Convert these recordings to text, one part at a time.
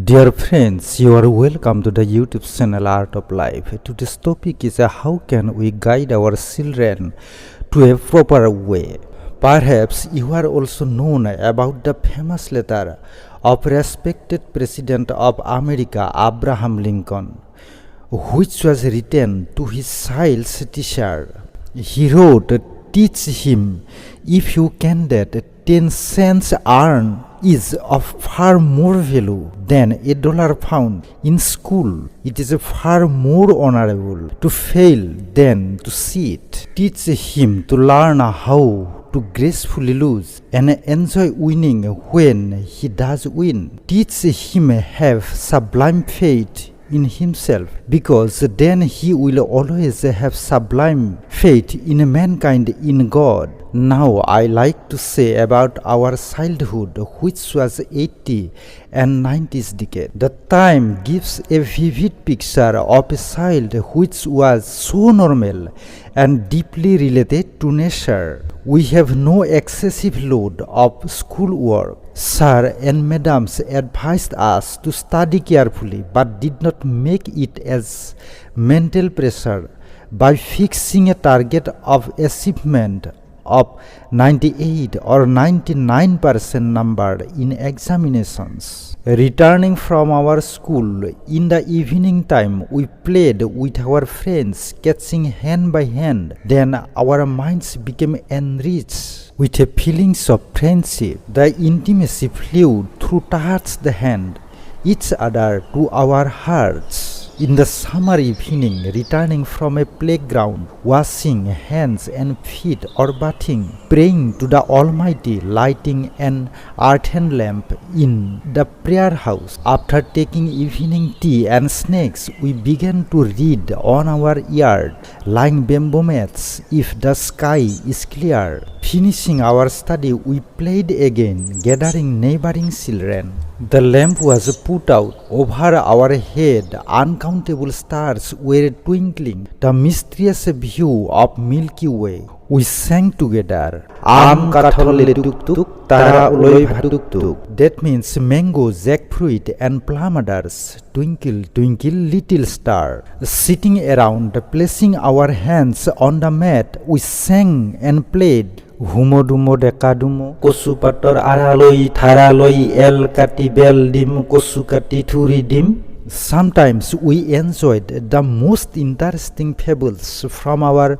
Dear friends, you are welcome to the YouTube channel Art of Life. Today's topic is how can we guide our children to a proper way. Perhaps you are also known about the famous letter of respected President of America Abraham Lincoln, which was written to his child's teacher. He wrote, "Teach him, if you can, that 10 cents earned is of far more value than $1 found in school. It is far more honorable to fail than to succeed. Teach him to learn how to gracefully lose and enjoy winning when he does win. Teach him have sublime faith in himself, because then he will always have sublime faith in mankind, in God." Now I like to say about our childhood, which was 80s and 90s decade. The time gives a vivid picture of a child which was so normal and deeply related to nature. We have no excessive load of schoolwork. Sir and madams advised us to study carefully, but did not make it as mental pressure by fixing a target of achievement of 98 or 99% number in examinations. Returning from our school in the evening time, we played with our friends, catching hand by hand. Then our minds became enriched with a feelings of friendship. The intimacy flew through touch the hand each other to our hearts. In the summer evening, returning from a playground, washing hands and feet or bathing, praying to the Almighty, lighting an earthen lamp in the prayer house. After taking evening tea and snacks, we began to read on our yard, lying bamboo mats if the sky is clear. Finishing our study, we played again, gathering neighboring children. The lamp was put out over our head. Uncountable stars were twinkling. The mysterious view of Milky Way. We sang together. Am kathole tuk tuk, tara uloi tuk tuk. That means mango, jackfruit and plum others. Twinkle, twinkle, little star. Sitting around, placing our hands on the mat, we sang and played. Humo dumo dekadumo, kosu pator araloi tharaloi el kati bel dim, kosu kati thuri dim. Sometimes we enjoyed the most interesting fables from our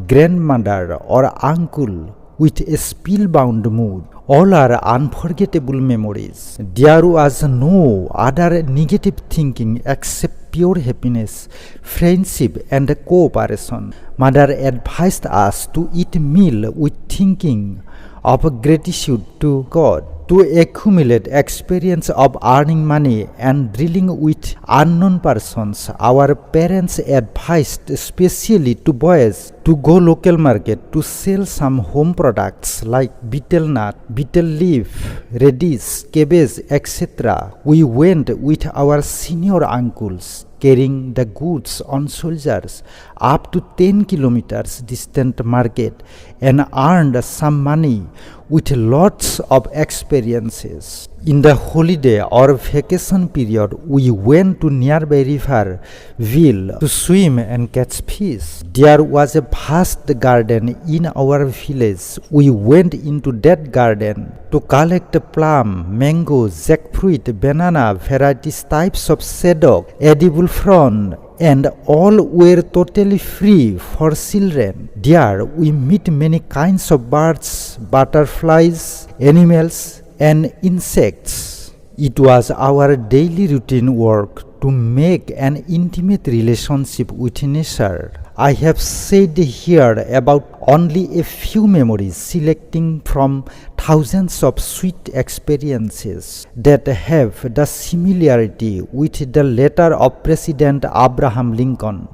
grandmother or uncle with a spellbound mood. All are unforgettable memories. There was no other negative thinking except pure happiness, friendship and cooperation. Mother advised us to eat meal with thinking of gratitude to God, to accumulate experience of earning money and dealing with unknown persons. Our parents advised, especially to boys, to go local market to sell some home products like betel nut, betel leaf, radish, cabbage, etc. We went with our senior uncles, carrying the goods on shoulders up to 10 kilometers distant market, and earned some money with lots of experiences. In the holiday or vacation period, we went to nearby river Ville to swim and catch fish. There was a vast garden in our village. We went into that garden to collect plum, mango, jackfruit, banana, various types of sadok, edible fern, and all were totally free for children. There we meet many kinds of birds, butterflies, animals, and insects. It was our daily routine work to make an intimate relationship with nature. I have said here about only a few memories, selecting from thousands of sweet experiences that have the similarity with the letter of President Abraham Lincoln.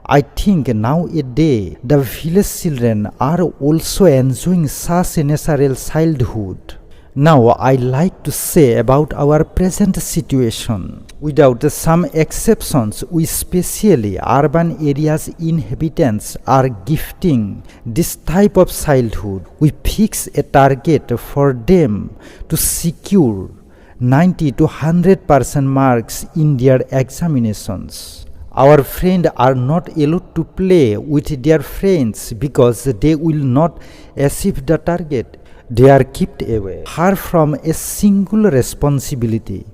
I think nowadays the village children are also enjoying such a natural childhood. Now I like to say about our present situation. Without some exceptions, we especially urban areas inhabitants are gifting this type of childhood. We fix a target for them to secure 90 to 100% marks in their examinations. Our friends are not allowed to play with their friends because they will not achieve the target. They are kept away, far from a single responsibility,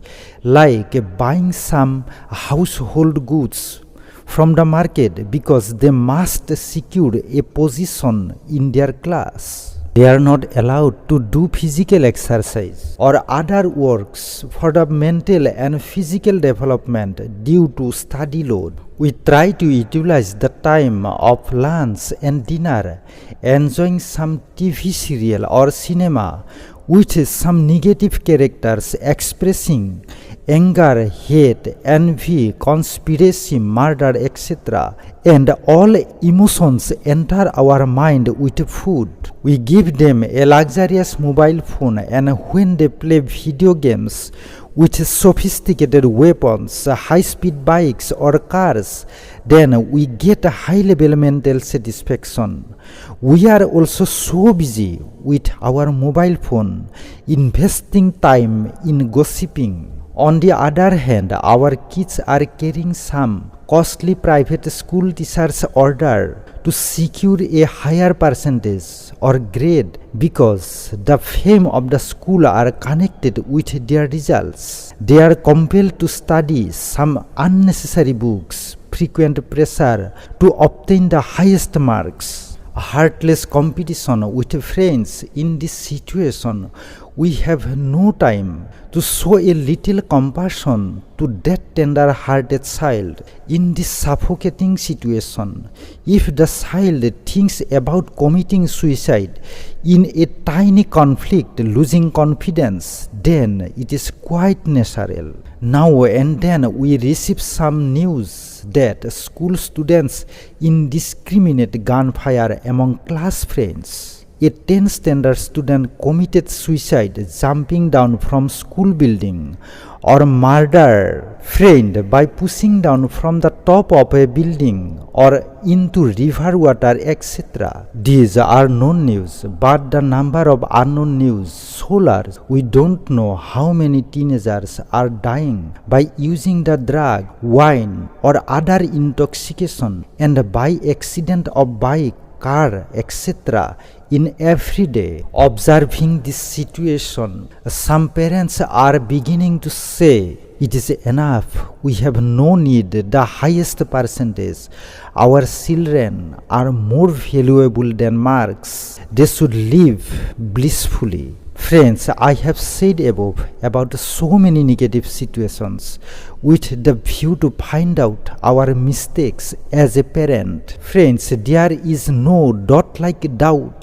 like buying some household goods from the market because they must secure a position in their class. They are not allowed to do physical exercise or other works for the mental and physical development due to study load. We try to utilize the time of lunch and dinner, enjoying some TV serial or cinema with some negative characters expressing anger, hate, envy, conspiracy, murder, etc. And all emotions enter our mind with food. We give them a luxurious mobile phone, and when they play video games with sophisticated weapons, high-speed bikes or cars, then we a high-level mental satisfaction. We are also so busy with our mobile phone, investing time in gossiping. On the other hand, our kids are carrying some costly private school teacher's order to secure a higher percentage or grade because the fame of the school are connected with their results. They are compelled to study some unnecessary books, frequent pressure to obtain the highest marks. Heartless competition with friends. In this situation, we have no time to show a little compassion to that tender-hearted child. In this suffocating situation, if the child thinks about committing suicide in a tiny conflict, losing confidence, then it is quite natural. Now and then we receive some news that school students indiscriminate gunfire among class friends. A 10th standard student committed suicide jumping down from school building, or murder friend by pushing down from the top of a building or into river water, etc. These are known news, but the number of unknown news so large we don't know how many teenagers are dying by using the drug, wine or other intoxication, and by accident of bike, car, etc. in every day. Observing this situation, some parents are beginning to say, it is enough, we have no need the highest percentage. Our children are more valuable than marks. They should live blissfully. Friends, I have said above about so many negative situations with the view to find out our mistakes as a parent. Friends, there is no doubt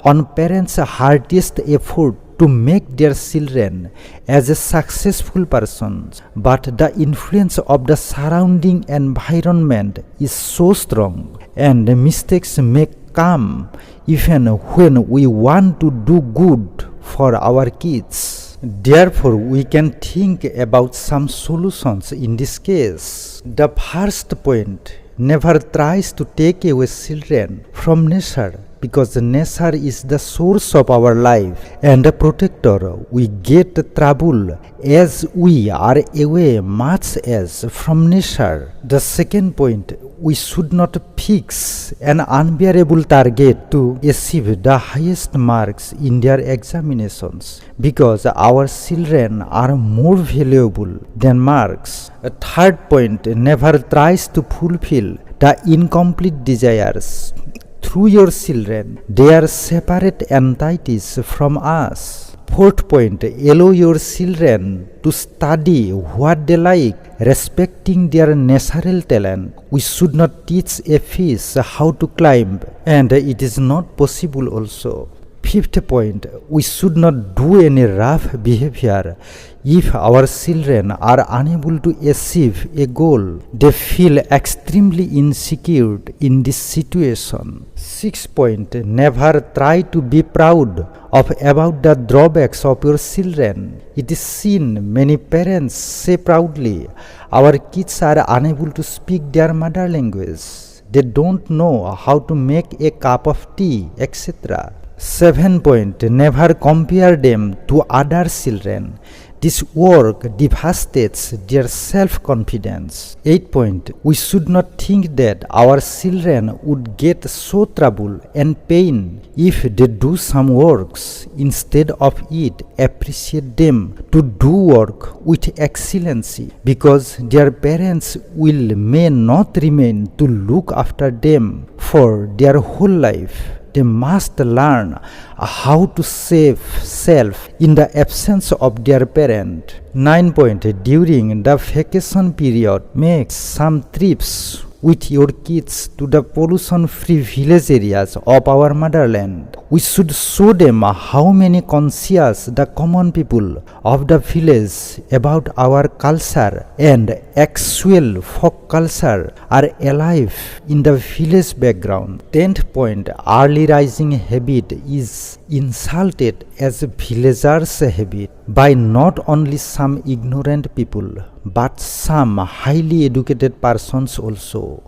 on parents' hardest effort to make their children as a successful person, but the influence of the surrounding environment is so strong, and mistakes may come even when we want to do good for our kids. Therefore, we can think about some solutions in this case. The first point, never tries to take away children from nature, because nature is the source of our life and a protector. We get trouble as we are away much as from nature. The second point, we should not fix an unbearable target to achieve the highest marks in their examinations, because our children are more valuable than marks. A third point, never tries to fulfill the incomplete desires through your children. They are separate entities from us. Fourth point, allow your children to study what they like, respecting their natural talent. We should not teach a fish how to climb, and it is not possible also. Fifth point, we should not do any rough behavior if our children are unable to achieve a goal. They feel extremely insecure in this situation. Sixth point, never try to be proud of about the drawbacks of your children. It is seen many parents say proudly, our kids are unable to speak their mother language. They don't know how to make a cup of tea, etc. 7th point, never compare them to other children. This work devastates their self-confidence. 8 point. We should not think that our children would get so trouble and pain if they do some works. Instead of it, appreciate them to do work with excellency, because their parents may not remain to look after them for their whole life. They must learn how to save self in the absence of their parent. 9 point. During the vacation period, make some trips with your kids to the pollution-free village areas of our motherland. We should show them how many conscious the common people of the village about our culture and actual folk culture are alive in the village background. 10th point. Early rising habit is insulted as a villager's habit by not only some ignorant people but some highly educated persons also.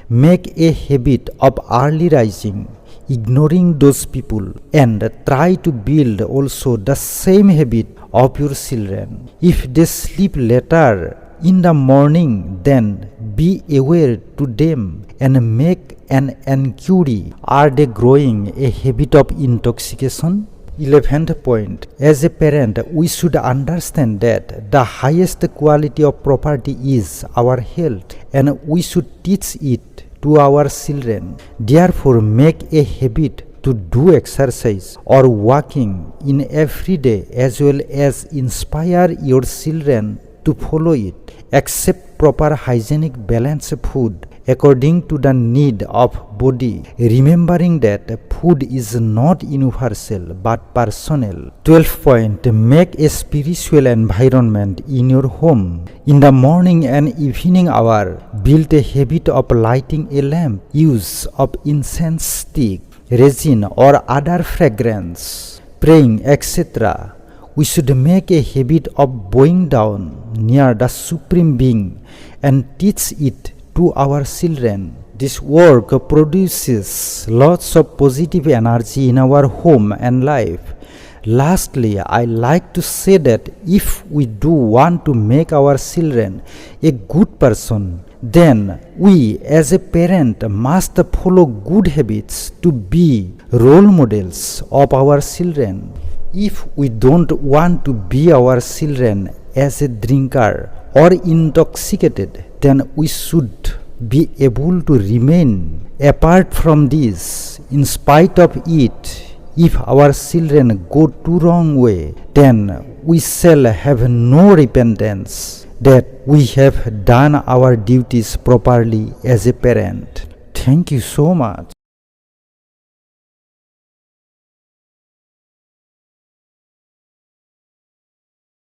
Make a habit of early rising, ignoring those people, and try to build also the same habit of your children. If they sleep later in the morning, then be aware to them and make an inquiry. Are they growing a habit of intoxication? 11th point. As a parent, we should understand that the highest quality of property is our health, and we should teach it to our children. Therefore, make a habit to do exercise or walking in every day, as well as inspire your children to follow it. Accept proper hygienic balanced food according to the need of body, remembering that food is not universal but personal. 12th point. Make a spiritual environment in your home. In the morning and evening hour, build a habit of lighting a lamp, use of incense stick, resin or other fragrance, praying, etc. We should make a habit of bowing down near the Supreme Being and teach it to our children. This work produces lots of positive energy in our home and life. Lastly, I like to say that if we do want to make our children a good person, then we as a parent must follow good habits to be role models of our children. If we don't want to be our children as a drinker or intoxicated, then we should be able to remain apart from this. In spite of it, if our children go too wrong way, then we shall have no repentance that we have done our duties properly as a parent. Thank you so much.